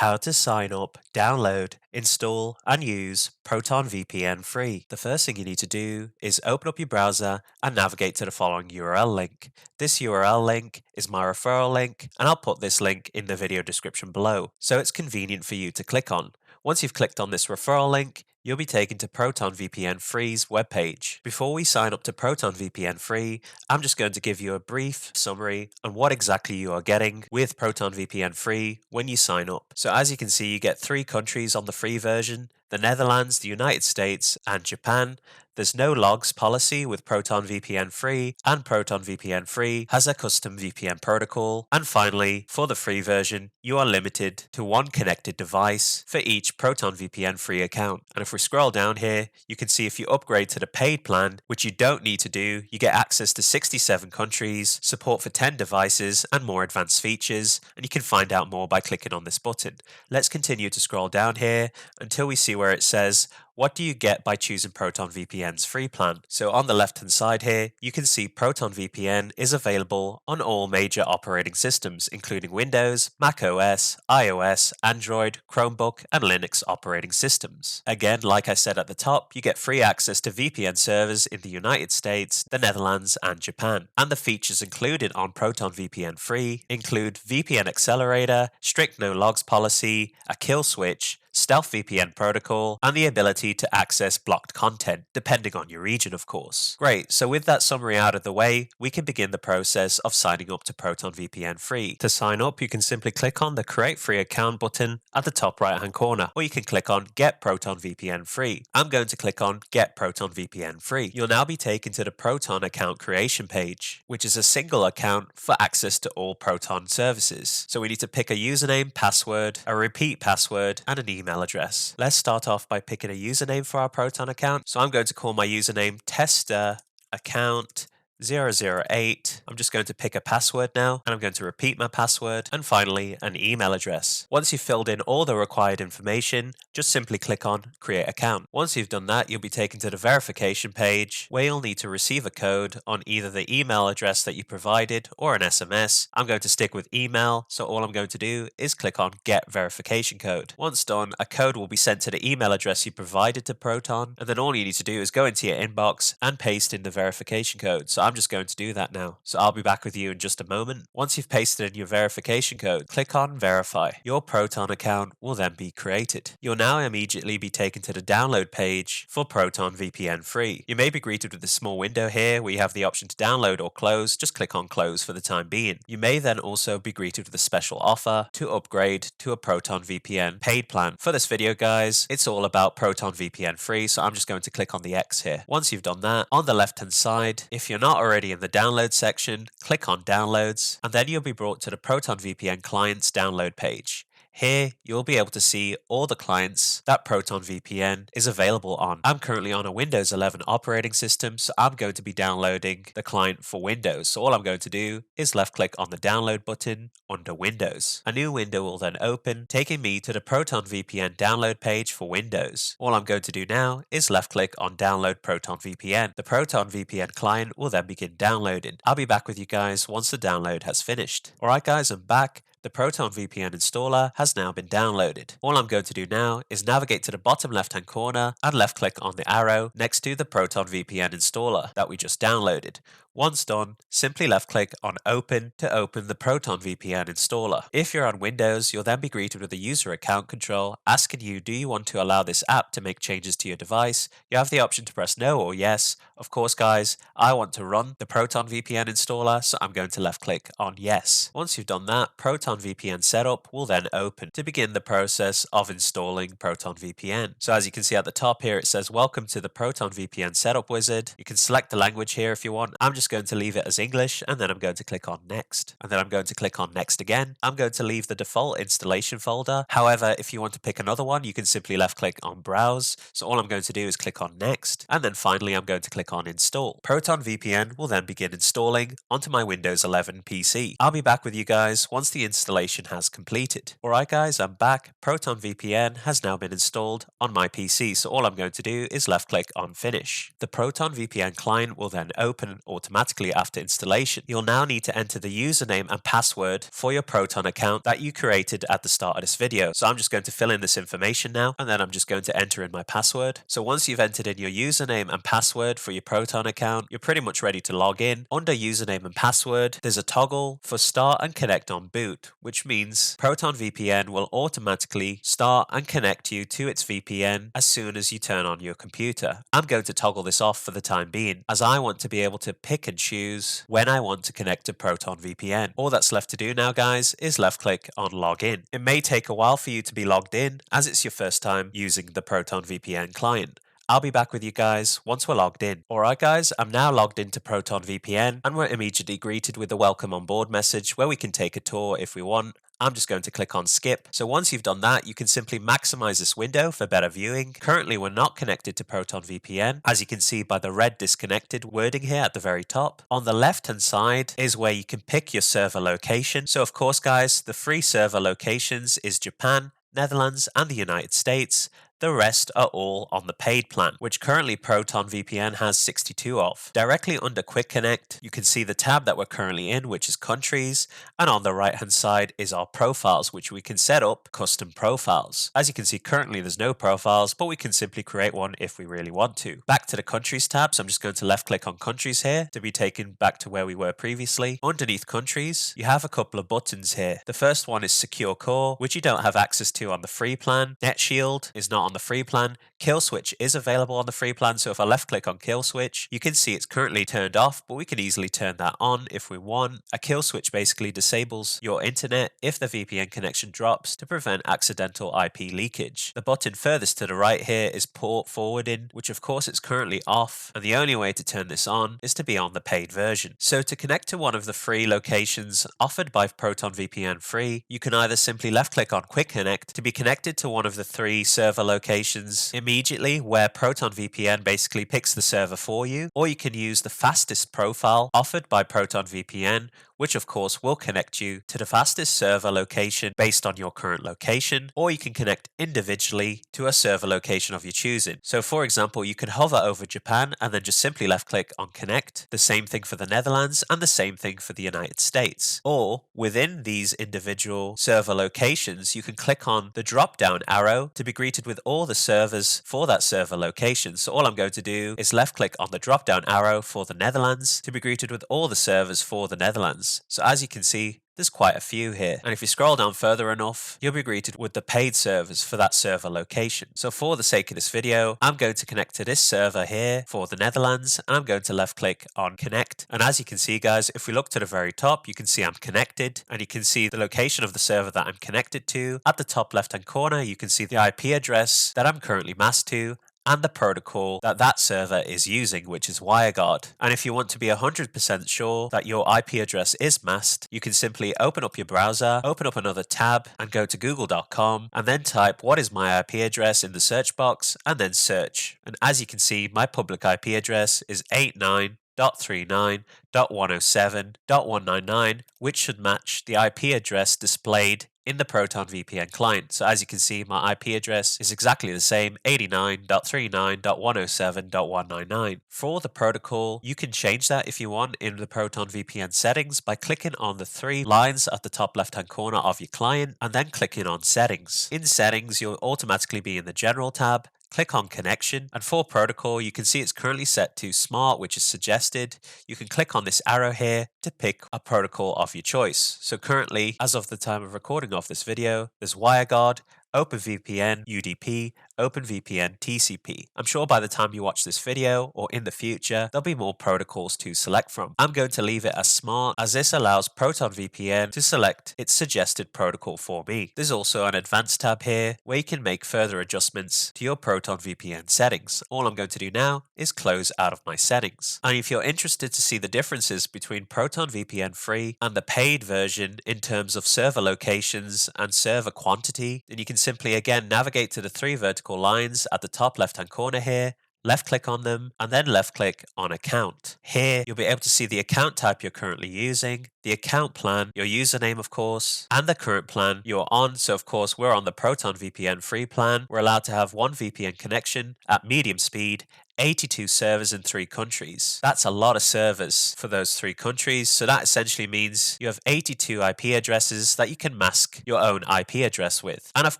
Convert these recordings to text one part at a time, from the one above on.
How to sign up, download, install, and use Proton VPN free. The first thing you need to do is open up your browser and navigate to the following URL link. This URL link is my referral link, and I'll put this link in the video description below, so it's convenient for you to click on. Once you've clicked on this referral link, you'll be taken to Proton VPN Free's webpage. Before we sign up to Proton VPN Free, I'm just going to give you a brief summary on what exactly you are getting with Proton VPN Free when you sign up. So as you can see, you get 3 countries on the free version: the Netherlands, the United States, and Japan. There's no logs policy with Proton VPN Free, and Proton VPN Free has a custom VPN protocol. And finally, for the free version, you are limited to 1 connected device for each Proton VPN Free account. And if we scroll down here, you can see if you upgrade to the paid plan, which you don't need to do, you get access to 67 countries, support for 10 devices, and more advanced features. And you can find out more by clicking on this button. Let's continue to scroll down here until we see where it says, what do you get by choosing Proton VPN's free plan? So on the left hand side here, you can see Proton VPN is available on all major operating systems, including Windows, Mac OS, iOS, Android, Chromebook, and Linux operating systems. Again, like I said at the top, you get free access to VPN servers in the United States, the Netherlands, and Japan. And the features included on Proton VPN Free include VPN Accelerator, strict no logs policy, a kill switch, stealth VPN protocol, and the ability to access blocked content, depending on your region, of course. Great, so with that summary out of the way, we can begin the process of signing up to Proton VPN Free. To sign up, you can simply click on the Create Free Account button at the top right hand corner, or you can click on Get Proton VPN Free. I'm going to click on Get Proton VPN Free. You'll now be taken to the Proton account creation page, which is a single account for access to all Proton services. So we need to pick a username, password, a repeat password, and an email address. Let's start off by picking a username for our Proton account. So I'm going to call my username tester account 008. I'm just going to pick a password now, and I'm going to repeat my password, and finally an email address. Once you've filled in all the required information, just simply click on Create Account. Once you've done that, you'll be taken to the verification page, where you'll need to receive a code on either the email address that you provided or an SMS. I'm going to stick with email, so all I'm going to do is click on Get Verification Code. Once done, a code will be sent to the email address you provided to Proton, and then all you need to do is go into your inbox and paste in the verification code. So I'm just going to do that now. So I'll be back with you in just a moment. Once you've pasted in your verification code, click on Verify. Your Proton account will then be created. You'll now immediately be taken to the download page for Proton VPN Free. You may be greeted with a small window here where you have the option to download or close. Just click on Close for the time being. You may then also be greeted with a special offer to upgrade to a Proton VPN paid plan. For this video, guys, it's all about Proton VPN Free, so I'm just going to click on the X here. Once you've done that, on the left hand side, if you're not already in the download section, click on Downloads, and then you'll be brought to the Proton VPN client's download page. Here, you'll be able to see all the clients that Proton VPN is available on. I'm currently on a Windows 11 operating system, so I'm going to be downloading the client for Windows. So all I'm going to do is left click on the download button under Windows. A new window will then open, taking me to the Proton VPN download page for Windows. All I'm going to do now is left click on Download Proton VPN. The Proton VPN client will then begin downloading. I'll be back with you guys once the download has finished. Alright guys, I'm back. The Proton VPN installer has now been downloaded. All I'm going to do now is navigate to the bottom left hand corner and left click on the arrow next to the Proton VPN installer that we just downloaded. Once done, simply left click on Open to open the Proton VPN installer. If you're on Windows, you'll then be greeted with a user account control asking you, do you want to allow this app to make changes to your device? You have the option to press no or yes. Of course, guys, I want to run the Proton VPN installer, so I'm going to left click on yes. Once you've done that, Proton VPN setup will then open to begin the process of installing Proton VPN. So as you can see at the top here, it says welcome to the Proton VPN setup wizard. You can select the language here if you want. I'm just going to leave it as English, and then I'm going to click on next, and then I'm going to click on next again. I'm going to leave the default installation folder. However, if you want to pick another one, you can simply left click on browse. So all I'm going to do is click on next, and then finally I'm going to click on install. Proton VPN will then begin installing onto my Windows 11 PC. I'll be back with you guys once the installation has completed. Alright guys, I'm back. Proton VPN has now been installed on my PC, so all I'm going to do is left click on finish. The Proton VPN client will then open automatically automatically after installation. You'll now need to enter the username and password for your Proton account that you created at the start of this video. So I'm just going to fill in this information now, and then I'm just going to enter in my password. So once you've entered in your username and password for your Proton account, you're pretty much ready to log in. Under username and password, there's a toggle for start and connect on boot, which means Proton VPN will automatically start and connect you to its VPN as soon as you turn on your computer. I'm going to toggle this off for the time being, as I want to be able to pick and choose when I want to connect to Proton VPN. All that's left to do now, guys, is left click on login. It may take a while for you to be logged in, as it's your first time using the Proton VPN client. I'll be back with you guys once we're logged in. Alright guys, I'm now logged into Proton VPN, and we're immediately greeted with a welcome on board message where we can take a tour if we want. I'm just going to click on skip. So once you've done that, you can simply maximize this window for better viewing. Currently, we're not connected to Proton VPN, as you can see by the red disconnected wording here at the very top. On the left hand side is where you can pick your server location. So of course guys, the free server locations is Japan, Netherlands and the United States. The rest are all on the paid plan, which currently Proton VPN has 62 of. Directly under Quick Connect, you can see the tab that we're currently in, which is countries, and on the right hand side is our profiles, which we can set up custom profiles. As you can see, currently there's no profiles, but we can simply create one if we really want to. Back to the countries tab, so I'm just going to left click on countries here to be taken back to where we were previously. Underneath countries, you have a couple of buttons here. The first one is Secure Core, which you don't have access to on the free plan. NetShield is not on the free plan. Kill Switch is available on the free plan, so if I left click on Kill Switch, you can see it's currently turned off, but we can easily turn that on if we want. A Kill Switch basically disables your internet if the VPN connection drops to prevent accidental IP leakage. The button furthest to the right here is Port Forwarding, which of course it's currently off, and the only way to turn this on is to be on the paid version. So to connect to one of the free locations offered by Proton VPN Free, you can either simply left click on Quick Connect to be connected to one of the 3 server locations immediately, where Proton VPN basically picks the server for you, or you can use the fastest profile offered by Proton VPN, which of course will connect you to the fastest server location based on your current location, or you can connect individually to a server location of your choosing. So for example, you can hover over Japan and then just simply left click on connect. The same thing for the Netherlands and the same thing for the United States. Or within these individual server locations, you can click on the drop down arrow to be greeted with all the servers for that server location. So all I'm going to do is left click on the drop down arrow for the Netherlands to be greeted with all the servers for the Netherlands. So as you can see, there's quite a few here, and if you scroll down further enough, you'll be greeted with the paid servers for that server location. So for the sake of this video, I'm going to connect to this server here for the Netherlands, and I'm going to left click on connect. And as you can see guys, if we look to the very top, you can see I'm connected, and you can see the location of the server that I'm connected to. At the top left hand corner, you can see the IP address that I'm currently masked to, and the protocol that that server is using, which is WireGuard. And if you want to be 100% sure that your IP address is masked, you can simply open up your browser, open up another tab, and go to google.com, and then type what is my IP address in the search box, and then search. And as you can see, my public IP address is 89.39.107.199, which should match the IP address displayed in the Proton VPN client. So as you can see, my IP address is exactly the same, 89.39.107.199. For the protocol, you can change that if you want in the Proton VPN settings by clicking on the 3 lines at the top left hand corner of your client and then clicking on settings. In settings, you'll automatically be in the general tab. Click on connection, and for protocol you can see it's currently set to smart, which is suggested. You can click on this arrow here to pick a protocol of your choice. So currently, as of the time of recording of this video, there's WireGuard, OpenVPN UDP, OpenVPN TCP. I'm sure by the time you watch this video or in the future, there'll be more protocols to select from. I'm going to leave it as smart, as this allows Proton VPN to select its suggested protocol for me. There's also an advanced tab here where you can make further adjustments to your Proton VPN settings. All I'm going to do now is close out of my settings. And if you're interested to see the differences between Proton VPN Free and the paid version in terms of server locations and server quantity, then you can simply again navigate to the 3 vertical lines at the top left hand corner here, left click on them, and then left click on account. Here you'll be able to see the account type you're currently using, the account plan, your username of course, and the current plan you're on. So of course we're on the Proton VPN Free plan. We're allowed to have 1 VPN connection at medium speed, 82 servers in 3 countries. That's a lot of servers for those 3 countries, so that essentially means you have 82 IP addresses that you can mask your own IP address with. And of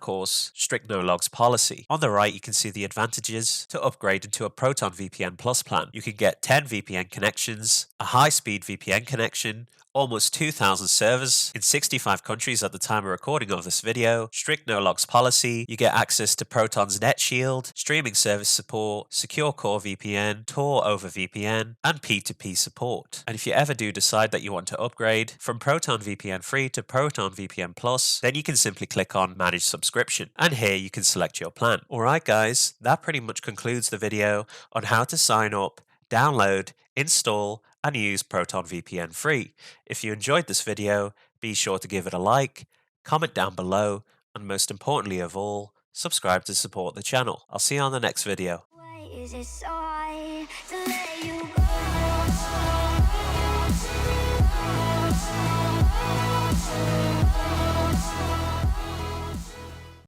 course, strict no logs policy. On the right, you can see the advantages to upgrade into a Proton VPN Plus plan. You can get 10 VPN connections, a high-speed VPN connection, almost 2,000 servers in 65 countries at the time of recording of this video, strict no logs policy, you get access to Proton's NetShield, streaming service support, secure core VPN, Tor over VPN, and P2P support. And if you ever do decide that you want to upgrade from Proton VPN Free to Proton VPN Plus, then you can simply click on Manage Subscription, and here you can select your plan. Alright guys, that pretty much concludes the video on how to sign up, download, install, and use Proton VPN Free. If you enjoyed this video, be sure to give it a like, comment down below, and most importantly of all, subscribe to support the channel. I'll see you on the next video. Why is it so hard to let you go?